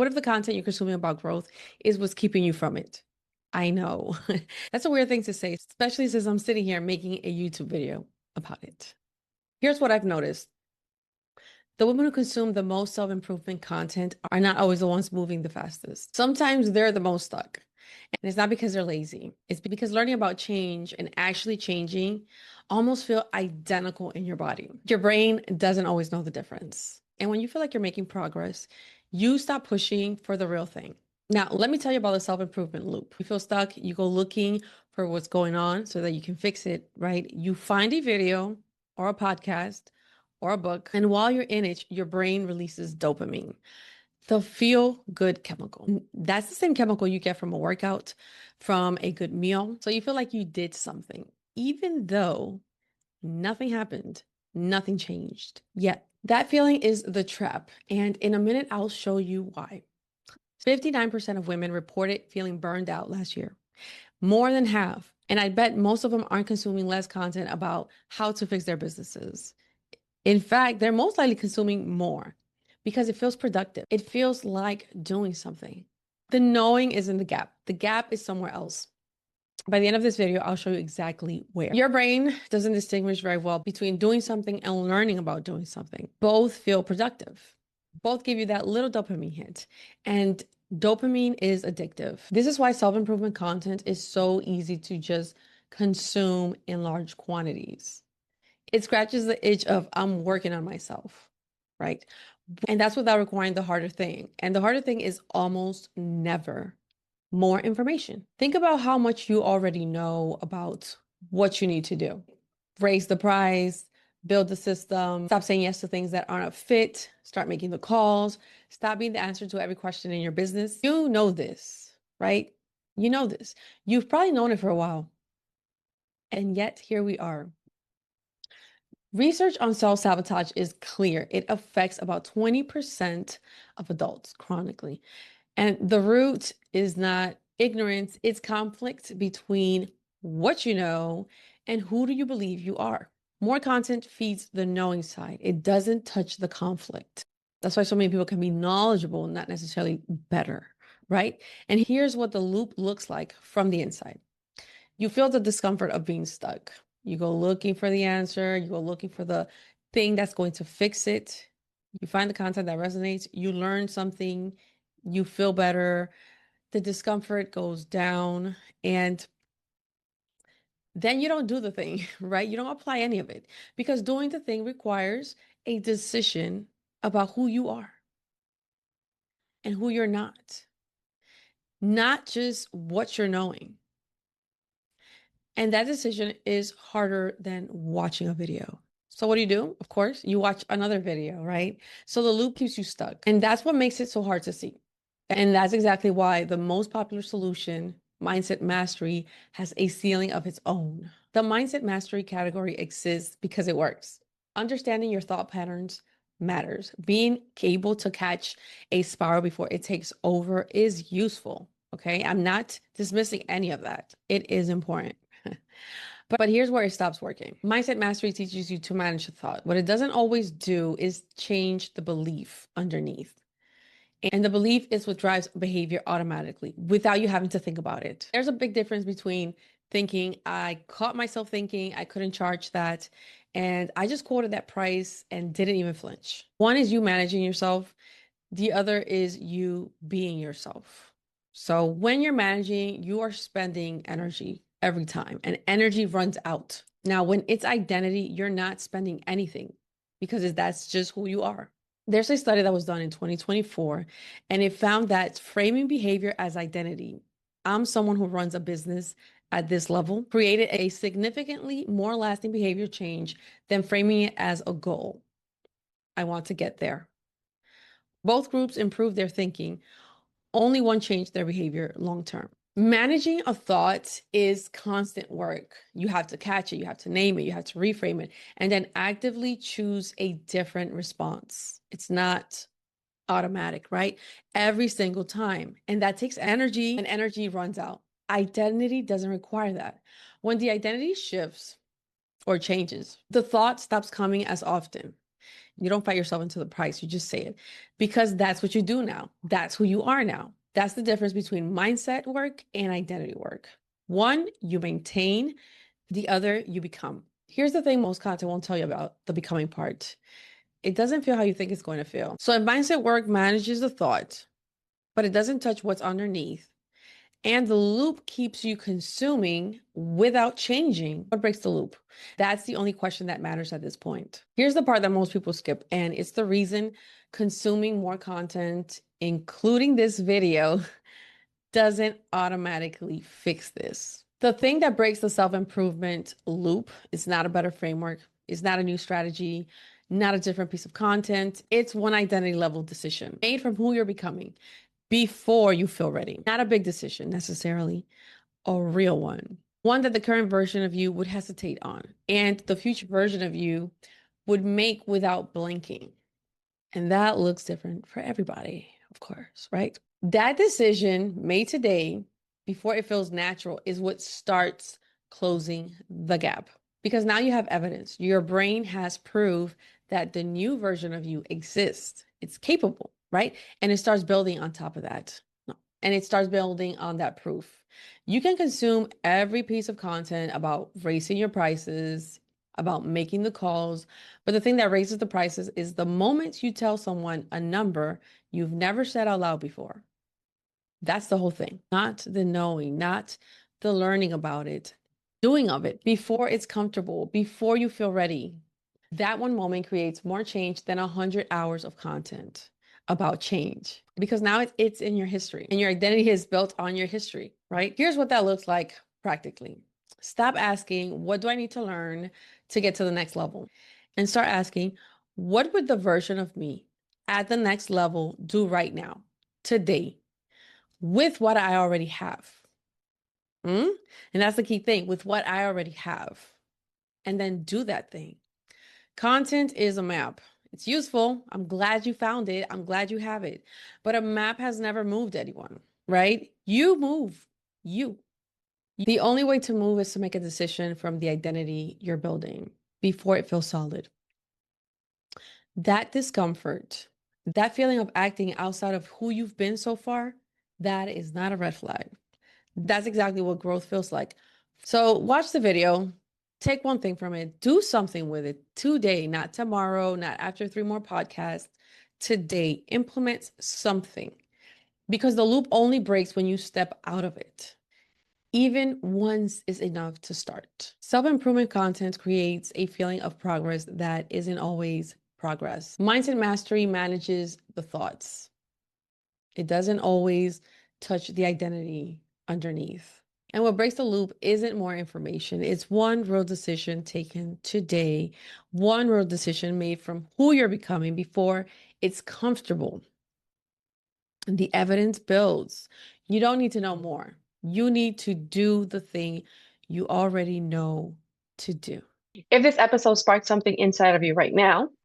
What if the content you're consuming about growth is what's keeping you from it? I know. That's a weird thing to say, especially since I'm sitting here making a YouTube video about it. Here's what I've noticed. The women who consume the most self-improvement content are not always the ones moving the fastest. Sometimes they're the most stuck. And it's not because they're lazy. It's because learning about change and actually changing almost feel identical in your body. Your brain doesn't always know the difference. And when you feel like you're making progress, you stop pushing for the real thing. Now, let me tell you about the self-improvement loop. You feel stuck, you go looking for what's going on so that you can fix it, right? You find a video or a podcast or a book, and while you're in it, your brain releases dopamine, the feel good chemical. That's the same chemical you get from a workout, from a good meal. So you feel like you did something, even though nothing happened, nothing changed yet. That feeling is the trap. And in a minute, I'll show you why. 59% of women reported feeling burned out last year, more than half. And I bet most of them aren't consuming less content about how to fix their businesses. In fact, they're most likely consuming more because it feels productive. It feels like doing something. The knowing is in the gap. The gap is somewhere else. By the end of this video, I'll show you exactly where. Your brain doesn't distinguish very well between doing something and learning about doing something. Both feel productive. Both give you that little dopamine hit. And dopamine is addictive. This is why self-improvement content is so easy to just consume in large quantities. It scratches the itch of I'm working on myself, right? And that's without requiring the harder thing. And the harder thing is almost never more information. Think about how much you already know about what you need to do. Raise the price, build the system, stop saying yes to things that aren't a fit, start making the calls, stop being the answer to every question in your business. You know this, right? You know this. You've probably known it for a while. And yet here we are. Research on self-sabotage is clear. It affects about 20% of adults chronically. And the root is not ignorance, it's conflict between what you know and who do you believe you are. More content feeds the knowing side. It doesn't touch the conflict. That's why so many people can be knowledgeable, not necessarily better, right? And here's what the loop looks like from the inside. You feel the discomfort of being stuck. You go looking for the answer, you go looking for the thing that's going to fix it. You find the content that resonates, you learn something, you feel better, the discomfort goes down, and then you don't do the thing, right? You don't apply any of it because doing the thing requires a decision about who you are and who you're not just what you're knowing. And that decision is harder than watching a video. So what do? Of course, you watch another video, right? So the loop keeps you stuck. And that's what makes it so hard to see. And that's exactly why the most popular solution, mindset mastery, has a ceiling of its own. The mindset mastery category exists because it works. Understanding your thought patterns matters. Being able to catch a spiral before it takes over is useful. Okay. I'm not dismissing any of that. It is important. But here's where it stops working. Mindset mastery teaches you to manage the thought. What it doesn't always do is change the belief underneath. And the belief is what drives behavior automatically without you having to think about it. There's a big difference between thinking, I caught myself thinking I couldn't charge that, and I just quoted that price and didn't even flinch. One is you managing yourself. The other is you being yourself. So when you're managing, you are spending energy every time, and energy runs out. Now, when it's identity, you're not spending anything because that's just who you are. There's a study that was done in 2024, and it found that framing behavior as identity, I'm someone who runs a business at this level, created a significantly more lasting behavior change than framing it as a goal. I want to get there. Both groups improved their thinking. Only one changed their behavior long term. Managing a thought is constant work. You have to catch it, you have to name it, you have to reframe it, and then actively choose a different response. It's not automatic, right? Every single time. And that takes energy, and energy runs out. Identity doesn't require that. When the identity shifts or changes, the thought stops coming as often. You don't fight yourself into the price. You just say it because that's what you do now. That's who you are now. That's the difference between mindset work and identity work. One, you maintain, the other, you become. Here's the thing most content won't tell you about the becoming part. It doesn't feel how you think it's going to feel. So if mindset work manages the thought, but it doesn't touch what's underneath, and the loop keeps you consuming without changing, what breaks the loop? That's the only question that matters at this point. Here's the part that most people skip, and it's the reason consuming more content, including this video, doesn't automatically fix this. The thing that breaks the self-improvement loop is not a better framework, it's not a new strategy, not a different piece of content. It's one identity level decision made from who you're becoming before you feel ready. Not a big decision necessarily, a real one. One that the current version of you would hesitate on, and the future version of you would make without blinking. And that looks different for everybody, of course, right? That decision made today before it feels natural is what starts closing the gap. Because now you have evidence. Your brain has proof that the new version of you exists. It's capable, right? And it starts building on top of that. And it starts building on that proof. You can consume every piece of content about raising your prices, about making the calls. But the thing that raises the prices is the moment you tell someone a number you've never said out loud before. That's the whole thing, not the knowing, not the learning about it, doing of it before it's comfortable, before you feel ready. That one moment creates more change than 100 hours of content about change because now it's in your history and your identity is built on your history, right? Here's what that looks like practically. Stop asking, what do I need to learn to get to the next level? And start asking, what would the version of me at the next level do right now, today, with what I already have? And that's the key thing, with what I already have. And then do that thing. Content is a map. It's useful. I'm glad you found it. I'm glad you have it. But a map has never moved anyone, right? You move. You. The only way to move is to make a decision from the identity you're building before it feels solid. That discomfort, that feeling of acting outside of who you've been so far, that is not a red flag. That's exactly what growth feels like. So watch the video, take one thing from it, do something with it today, not tomorrow, not after 3 more podcasts. Today, implement something because the loop only breaks when you step out of it. Even once is enough to start. Self-improvement content creates a feeling of progress that isn't always progress. Mindset mastery manages the thoughts. It doesn't always touch the identity underneath. And what breaks the loop isn't more information. It's one real decision taken today, one real decision made from who you're becoming before it's comfortable. And the evidence builds. You don't need to know more. You need to do the thing you already know to do. If this episode sparked something inside of you right now,